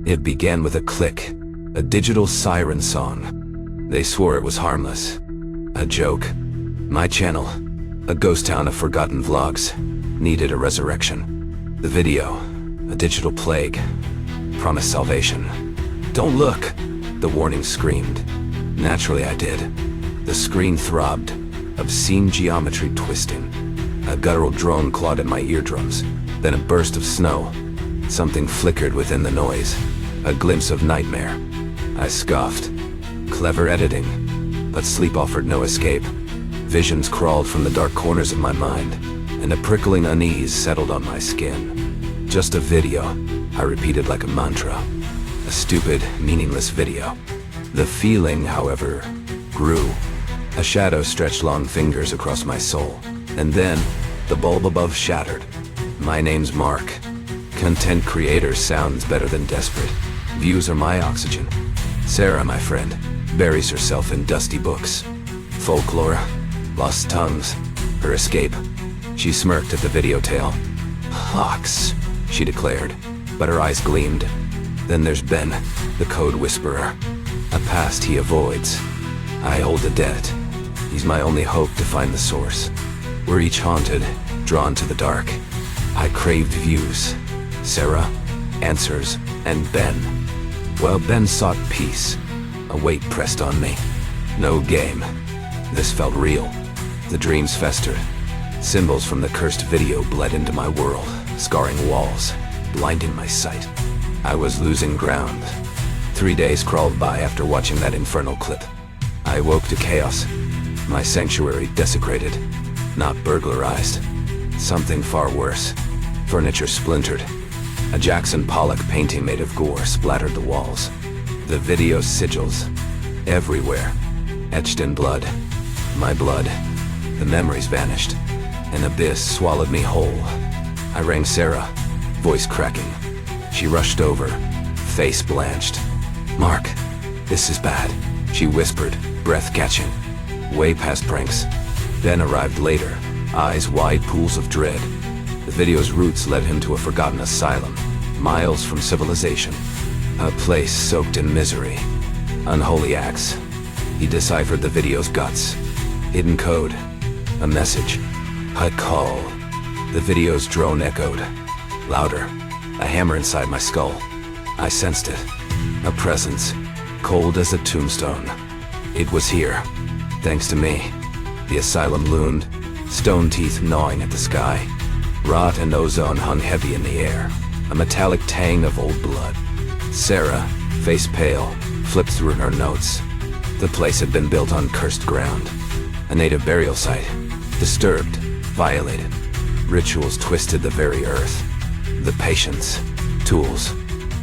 It began with a click, a digital siren song. They swore it was harmless. A joke. My channel, a ghost town of forgotten vlogs, needed a resurrection. The video, a digital plague, promised salvation. "Don't look," the warning screamed. Naturally I did. The screen throbbed, obscene geometry twisting. A guttural drone clawed at my eardrums, then a burst of snow. Something flickered within the noise, a glimpse of nightmare. I scoffed. Clever editing, but sleep offered no escape. Visions crawled from the dark corners of my mind, and a prickling unease settled on my skin. Just a video, I repeated like a mantra. A stupid, meaningless video. The feeling, however, grew. A shadow stretched long fingers across my soul, and then the bulb above shattered. My name's Mark. Content creator sounds better than desperate. Views are my oxygen. Sarah, my friend, buries herself in dusty books. Folklore, lost tongues, her escape. She smirked at the video tail. "Hawks," she declared, but her eyes gleamed. Then there's Ben, the code whisperer. A past he avoids. I hold a debt. He's my only hope to find the source. We're each haunted, drawn to the dark. I craved views, Sarah, answers, and Ben. While Ben sought peace, a weight pressed on me. No game. This felt real. The dreams festered. Symbols from the cursed video bled into my world, scarring walls, blinding my sight. I was losing ground. 3 days crawled by after watching that infernal clip. I woke to chaos. My sanctuary desecrated, not burglarized. Something far worse. Furniture splintered. A Jackson Pollock painting made of gore splattered the walls. The video sigils, everywhere, etched in blood. My blood. The memories vanished. An abyss swallowed me whole. I rang Sarah, voice cracking. She rushed over, face blanched. "Mark, this is bad," she whispered, breath catching. Way past pranks. Ben arrived later, eyes wide pools of dread. The video's roots led him to a forgotten asylum, miles from civilization. A place soaked in misery. Unholy acts. He deciphered the video's guts. Hidden code. A message. A call. The video's drone echoed. Louder. A hammer inside my skull. I sensed it. A presence. Cold as a tombstone. It was here. Thanks to me. The asylum loomed, stone teeth gnawing at the sky. Rot and ozone hung heavy in the air, a metallic tang of old blood. Sarah, face pale, flipped through her notes. The place had been built on cursed ground. A native burial site. Disturbed, violated. Rituals twisted the very earth. The patience, tools,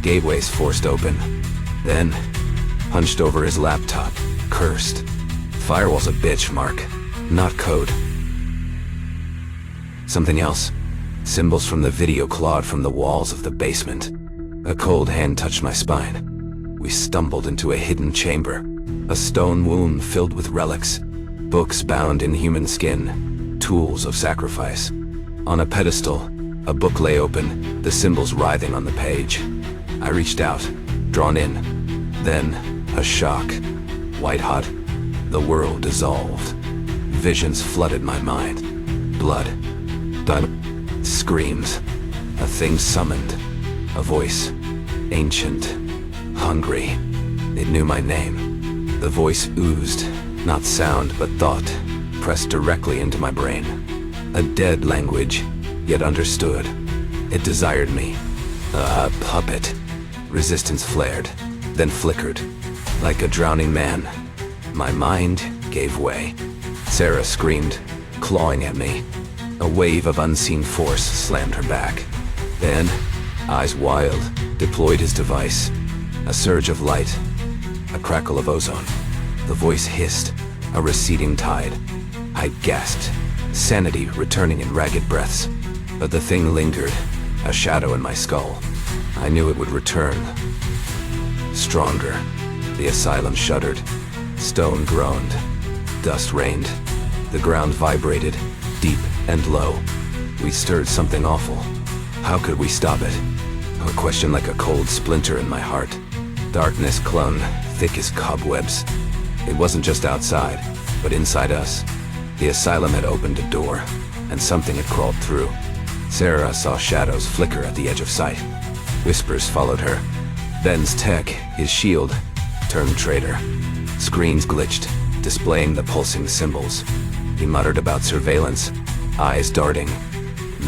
gateways forced open. Then, hunched over his laptop, cursed. Firewall's a bitch, Mark. Not code. Something else. Symbols from the video clawed from the walls of the basement. A cold hand touched my spine. We stumbled into a hidden chamber. A stone womb filled with relics. Books bound in human skin. Tools of sacrifice. On a pedestal, a book lay open, the symbols writhing on the page. I reached out, drawn in. Then, a shock. White hot. The world dissolved. Visions flooded my mind. Blood. Screams. A thing summoned. A voice. Ancient. Hungry. It knew my name. The voice oozed, not sound but thought, pressed directly into my brain. A dead language, yet understood. It desired me. A puppet. Resistance flared, then flickered. Like a drowning man, my mind gave way. Sarah screamed, clawing at me. A wave of unseen force slammed her back. Then, eyes wild, deployed his device. A surge of light. A crackle of ozone. The voice hissed, a receding tide. I gasped, sanity returning in ragged breaths. But the thing lingered, a shadow in my skull. I knew it would return. Stronger. The asylum shuddered. Stone groaned. Dust rained. The ground vibrated, deep and low. We stirred something awful. How could we stop it? A question like a cold splinter in my heart. Darkness clung, thick as cobwebs. It wasn't just outside, but inside us. The asylum had opened a door, and something had crawled through. Sarah saw shadows flicker at the edge of sight. Whispers followed her. Ben's tech, his shield, turned traitor. Screens glitched, displaying the pulsing symbols. He muttered about surveillance, eyes darting.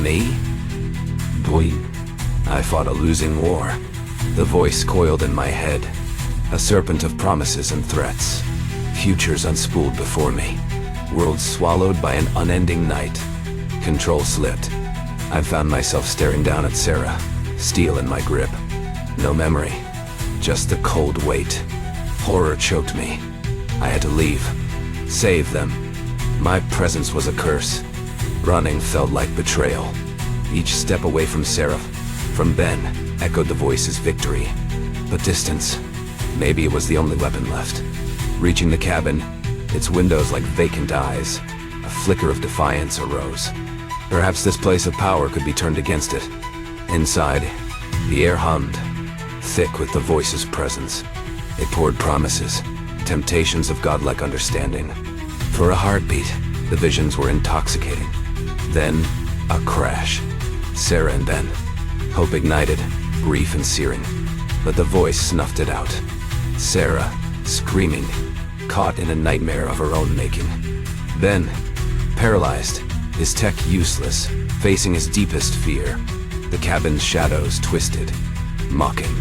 Me? Boy. I fought a losing war. The voice coiled in my head, a serpent of promises and threats. Futures unspooled before me, worlds swallowed by an unending night. Control slipped. I found myself staring down at Sarah, steel in my grip. No memory, just the cold weight. Horror choked me. I had to leave, save them. My presence was a curse. Running felt like betrayal. Each step away from Sarah, from Ben, echoed the voice's victory. But distance, maybe it was the only weapon left. Reaching the cabin, its windows like vacant eyes, a flicker of defiance arose. Perhaps this place of power could be turned against it. Inside, the air hummed, thick with the voice's presence. It poured promises, temptations of godlike understanding. For a heartbeat, the visions were intoxicating. Then, a crash. Sarah and Ben. Hope ignited, grief and searing. But the voice snuffed it out. Sarah, screaming, caught in a nightmare of her own making. Ben, paralyzed, his tech useless, facing his deepest fear. The cabin's shadows twisted, mocking.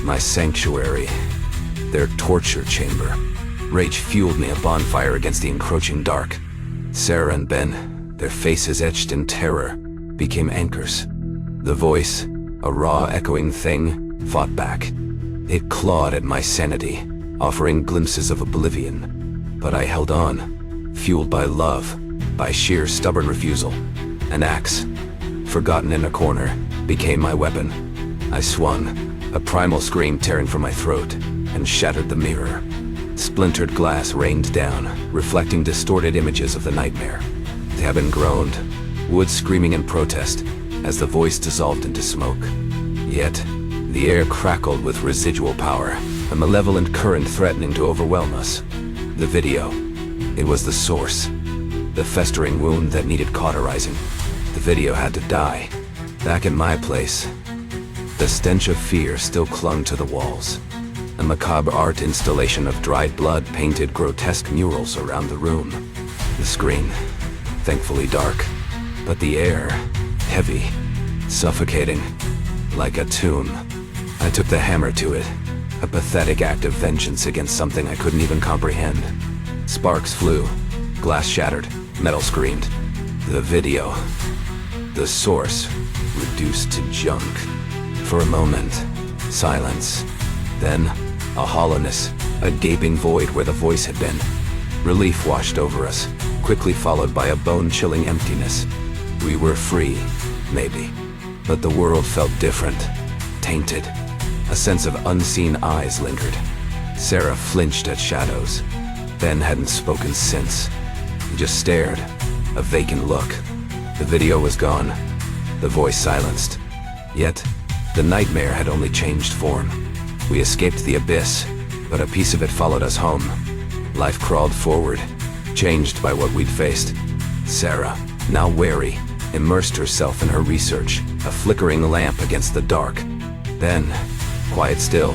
My sanctuary, their torture chamber. Rage fueled me a bonfire against the encroaching dark. Sarah and Ben, their faces etched in terror, became anchors. The voice, a raw echoing thing, fought back. It clawed at my sanity, offering glimpses of oblivion. But I held on, fueled by love, by sheer stubborn refusal. An axe, forgotten in a corner, became my weapon. I swung, a primal scream tearing from my throat, and shattered the mirror. Splintered glass rained down, reflecting distorted images of the nightmare. The cabin groaned, wood screaming in protest, as the voice dissolved into smoke. Yet, the air crackled with residual power, a malevolent current threatening to overwhelm us. The video. It was the source. The festering wound that needed cauterizing. The video had to die. Back in my place, the stench of fear still clung to the walls. A macabre art installation of dried blood painted grotesque murals around the room. The screen, thankfully dark, but the air, heavy, suffocating, like a tomb. I took the hammer to it, a pathetic act of vengeance against something I couldn't even comprehend. Sparks flew, glass shattered, metal screamed. The video, the source, reduced to junk. For a moment, silence. Then, a hollowness, a gaping void where the voice had been. Relief washed over us, quickly followed by a bone-chilling emptiness. We were free, maybe. But the world felt different, tainted. A sense of unseen eyes lingered. Sarah flinched at shadows. Ben hadn't spoken since. He just stared, a vacant look. The video was gone, the voice silenced. Yet, the nightmare had only changed form. We escaped the abyss, but a piece of it followed us home. Life crawled forward, changed by what we'd faced. Sarah, now wary, immersed herself in her research, a flickering lamp against the dark. Ben, quiet still,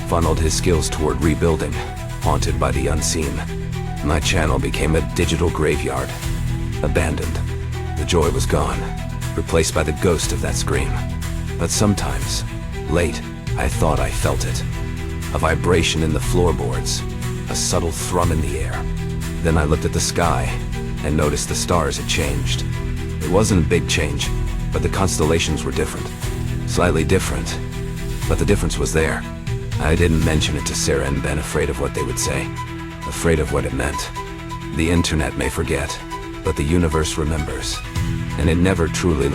funneled his skills toward rebuilding, haunted by the unseen. My channel became a digital graveyard, abandoned. The joy was gone, replaced by the ghost of that scream. But sometimes, late, I thought I felt it. A vibration in the floorboards, a subtle thrum in the air. Then I looked at the sky and noticed the stars had changed. It wasn't a big change, but the constellations were different. Slightly different, but the difference was there. I didn't mention it to Sarah and Ben, afraid of what they would say, afraid of what it meant. The internet may forget, but the universe remembers, and it never truly